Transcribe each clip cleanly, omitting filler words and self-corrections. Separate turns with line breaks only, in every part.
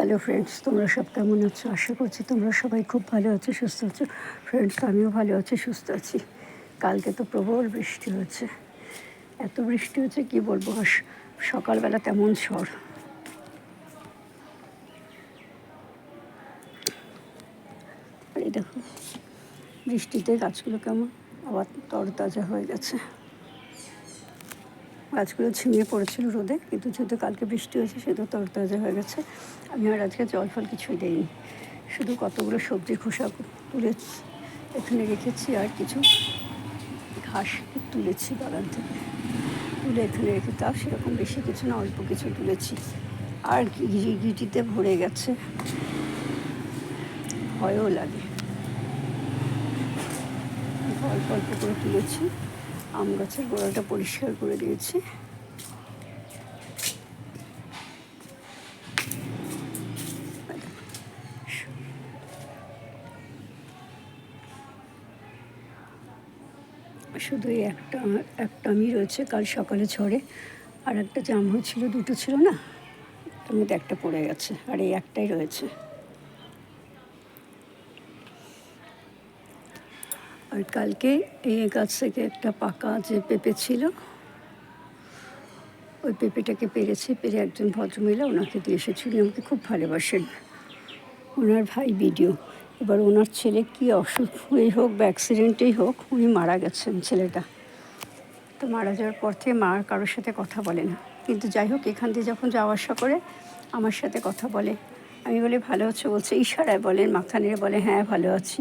Hello friends, তোমরা সব কেমন আছো? আশা করছি তোমরা সবাই খুব ভালো আছো, সুস্থ আছো। ফ্রেন্ডস, আমিও ভালো আছি, সুস্থ আছি। কালকে তো প্রবল বৃষ্টি হয়েছে, এত বৃষ্টি হচ্ছে কি বলবো। আর সকালবেলা তেমন ঝড়। আর এই দেখো, বৃষ্টিতে গাছগুলো কেমন আবার তরতাজা হয়ে গেছে। গাছগুলো ঝিমিয়ে পড়েছিল রোদে, কিন্তু যেহেতু কালকে বৃষ্টি হয়েছে সেহেতু তরতাজা হয়ে গেছে। আমি আর আজকে জল ফল কিছুই দিইনি, শুধু কতগুলো সবজির খোসা তুলে এখানে রেখেছি, আর কিছু ঘাস তুলেছি বাগান থেকে, তুলে এখানে রেখে, তাও সেরকম বেশি কিছু না, অল্প কিছু তুলেছি। আর গিটিতে ভরে গেছে, ভয়ও লাগে। অল্প অল্প করে তুলেছি। আম গাছের গোড়াটা পরিষ্কার করে দিয়েছি। শুধু এই একটা আমি রয়েছে কাল সকালে ঝড়ে, আর একটা জাম হয়েছিল, দুটো ছিল না, তার মধ্যে একটা পড়ে গেছে, আর এই একটাই রয়েছে। আর কালকে এই গাছ থেকে একটা পাকা যে পেঁপে ছিল, ওই পেঁপেটাকে পেরে একজন ভদ্রমহিলা ওনাকে দিয়ে এসেছে। উনি আমাকে খুব ভালোবাসেন, ওনার ভাই ভিডিও। এবার ওনার ছেলে কি অসুখ হয়েই হোক বা অ্যাক্সিডেন্টেই হোক, উনি মারা গেছেন ছেলেটা। তো মারা যাওয়ার পর থেকে মা আর কারোর সাথে কথা বলে না, কিন্তু যাই হোক এখান দিয়ে যখন যাওয়া আসা করে আমার সাথে কথা বলে। আমি বলি ভালো আছো? বলছে ইশারায় বলেন, মাথা নেড়ে বলে হ্যাঁ ভালো আছি।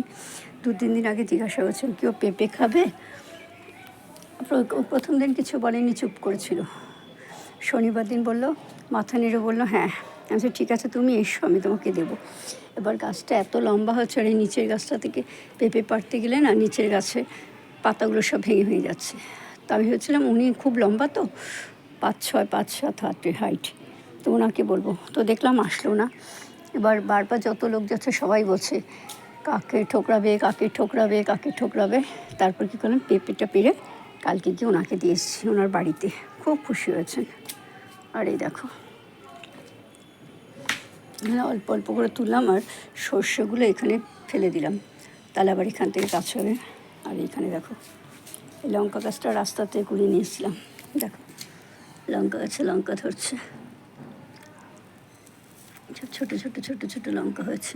2-3 দিন আগে জিজ্ঞাসা করছেন কেউ পেঁপে খাবে। প্রথম দিন কিছু বলেনি, চুপ করেছিল। শনিবার দিন বলল, মাথা নেড়ে বললো হ্যাঁ। আমি ঠিক আছে, তুমি এসো, আমি তোমাকে দেবো। এবার গাছটা এত লম্বা হচ্ছে, আর এই নিচের গাছটা থেকে পেঁপে পাড়তে গেলে না, নিচের গাছে পাতাগুলো সব ভেঙে যাচ্ছে। তা আমি ভেবেছিলাম উনি খুব লম্বা, তো 5'6", 5'7" হাইট, তো ওনাকে বলবো, তো দেখলাম আসলো না। এবার বারবার যত লোক যাচ্ছে সবাই বলছে কাকে ঠোকরাবে, কাকে ঠোকরাবে, কাকে ঠোকরাবে। তারপর কী করলাম, পেঁপেটা পেরে কালকে গিয়ে ওনাকে দিয়ে এসেছি ওনার বাড়িতে। খুব খুশি হয়েছেন। আর এই দেখো, অল্প অল্প করে তুললাম, আর সর্ষেগুলো এখানে ফেলে দিলাম, তাহলে আবার এখান থেকে গাছ হবে। আর এইখানে দেখো, এই লঙ্কা গাছটা রাস্তাতে কুড়িয়ে নিয়ে এসেছিলাম। দেখো লঙ্কা গাছে লঙ্কা ধরছে, ছোটো ছোটো ছোটো ছোটো লঙ্কা হয়েছে।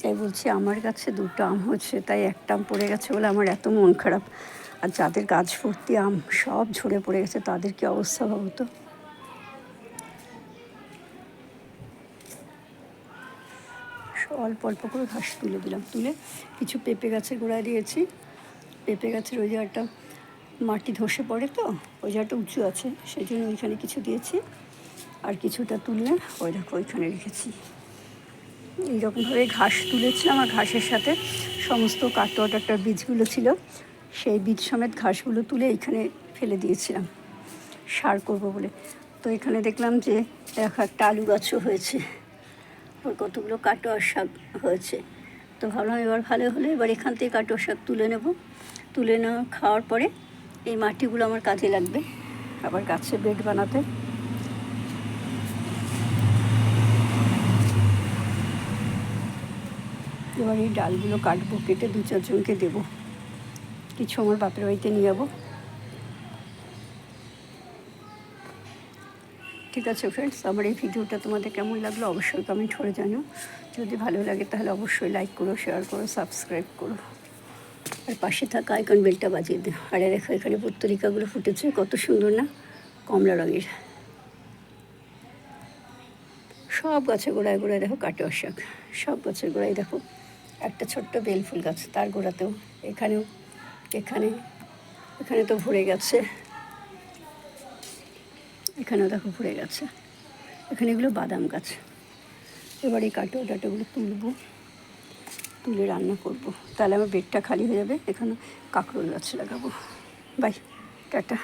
তাই বলছি, আমার গাছে 2টো আম হচ্ছে, তাই একটা আম পড়ে গেছে বলে আমার এত মন খারাপ। আর যাদের গাছ ভর্তি আম সব ঝরে পড়ে গেছে, তাদের কি অবস্থা ভাবো তো। অল্প অল্প করে ঘাস তুলে দিলাম, তুলে কিছু পেঁপে গাছের গোড়ায় দিয়েছি। পেঁপে গাছের ওই জায়গাটা মাটি ধসে পড়ে, তো ওই জায়গাটা উঁচু আছে, সেই জন্য ওইখানে কিছু দিয়েছি। আর কিছুটা তুললে ওই দেখো ওইখানে রেখেছি। এইরকমভাবে ঘাস তুলেছিলাম, আর ঘাসের সাথে সমস্ত কাটোয়াটার বীজগুলো ছিল, সেই বীজ সমেত ঘাসগুলো তুলে এইখানে ফেলে দিয়েছিলাম সার করবো বলে। তো এখানে দেখলাম যে দেখো একটা আলু গাছও হয়েছে, ওর কতগুলো কাটোয়ার শাক হয়েছে। তো ভাবলাম এবার ভালো হলে এবার এখান থেকে কাটোয়ার শাক তুলে নেব। তুলে নেওয়া খাওয়ার পরে এই মাটিগুলো আমার কাজে লাগবে আবার গাছে বেড বানাতে। এবার এই ডালগুলো কাটবো, কেটে 2-4 জনকে দেবো, কিছু আমার বাপের বাড়িতে নিয়ে যাবো। ঠিক আছে ফ্রেন্ডস, আমার এই ভিডিওটা তোমাদের কেমন লাগলো অবশ্যই কমেন্ট করে জানিও। যদি ভালো লাগে তাহলে অবশ্যই লাইক করো, শেয়ার করো, সাবস্ক্রাইব করো, আর পাশে থাকা আইকন বেলটা বাজিয়ে দিও। আর দেখো এখানে পুত্তলিকাগুলো ফুটেছে, কত সুন্দর না, কমলা রঙের। সব গাছের গোড়ায় গোড়ায় দেখো কাটোয়ার শাক, সব গাছের গোড়ায় দেখো একটা ছোট্ট বেলফুল গাছ, তার গোড়াতেও, এখানেও, এখানে এখানে তো ভরে গেছে, এখানেও দেখো ভরে গেছে। এখানে এগুলো বাদাম গাছ। এবার এই কাটোয়া ডাটাগুলো তুলবো, তুলে রান্না করব, তাহলে আমার বেডটা খালি হয়ে যাবে। এখানে কাঁকরোল গাছ লাগাবো। Bye, tata.